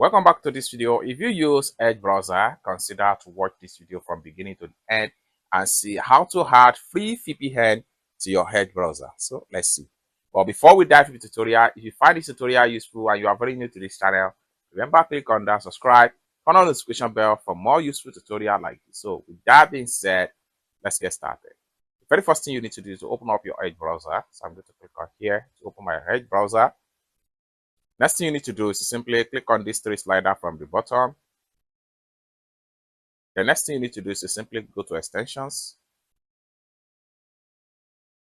Welcome back to this video. If you use Edge browser, consider to watch this video from beginning to the end and see how to add free VPN to your Edge browser. So let's see. But before we dive into the tutorial, if you find this tutorial useful and you are very new to this channel, remember click on that subscribe, turn on the notification bell for more useful tutorials like this. So with that being said, let's get started. The very first thing you need to do is to open up your Edge browser. So I'm going to click on here to open my Edge browser. Next thing you need to do is to simply click on this three slider from the bottom. The next thing you need to do is to simply go to extensions.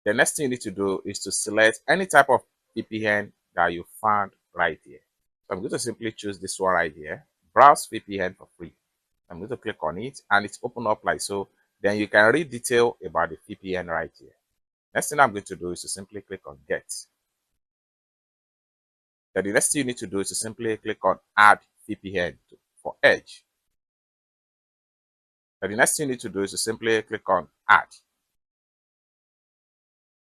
The next thing you need to do is to select any type of VPN that you found right here. So I'm going to simply choose this one right here, browse VPN for free. I'm going to click on it and it's open up like so. Then you can read detail about the VPN right here. Next thing I'm going to do is to simply click on get. Then the next thing you need to do is to simply click on add VPN for Edge. Then the next thing you need to do is to simply click on add.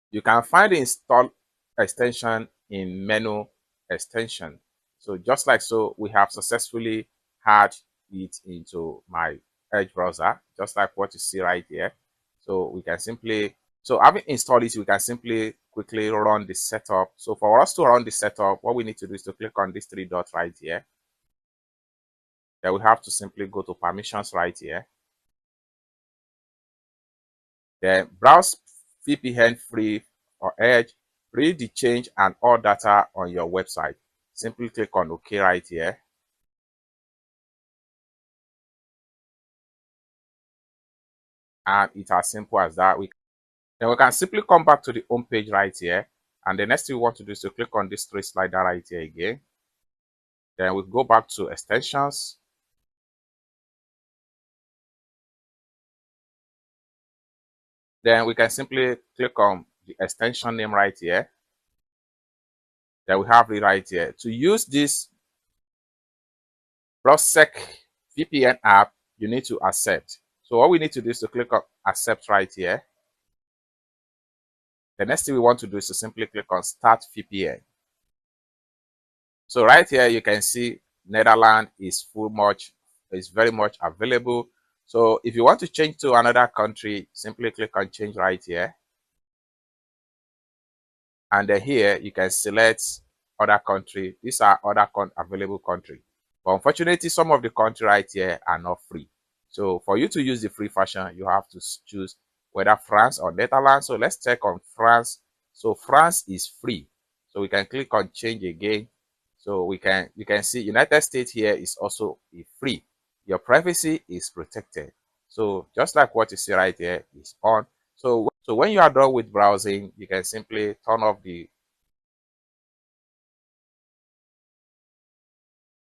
You can find the install extension in menu extension. So just like so, we have successfully added it into my Edge browser, just like what you see right here. So we can simply, so having installed it, we can simply quickly run the setup. So for us to run the setup, what we need to do is to click on these three dots right here. Then we have to simply go to permissions right here. Then browse VPN free or Edge, read the change and all data on your website. Simply click on OK right here. And it's as simple as that. Then we can simply come back to the home page right here. And the next thing we want to do is to click on this three slider right here again. Then we go back to extensions. Then we can simply click on the extension name right here. Then we have it right here. To use this BrowseSec VPN app, you need to accept. So what we need to do is to click on accept right here. The next thing we want to do is to simply click on start VPN. So right here you can see Netherlands is very much available. So if you want to change to another country, simply click on change right here. And then here you can select other country. These are other available country. But unfortunately, some of the country right here are not free. So for you to use the free version, you have to choose whether France or Netherlands. So let's check on France. So France is free. So we can click on change again. So you can see United States here is also free. Your privacy is protected. So just like what you see right here is on. So when you are done with browsing, you can simply turn off the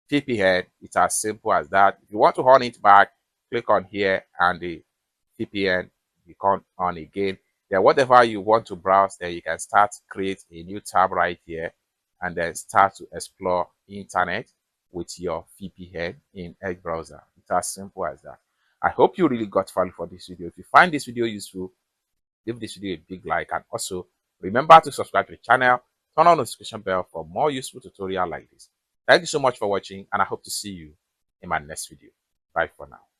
VPN. It's as simple as that. If you want to on it back, click on here and the VPN become on again. Then whatever you want to browse, then you can start create a new tab right here and then start to explore internet with your VPN in Edge browser. It's as simple as that. I hope you really got value for this video. If you find this video useful, give this video a big like and also remember to subscribe to the channel, turn on the notification bell for more useful tutorials like this. Thank you so much for watching and I hope to see you in my next video. Bye for now.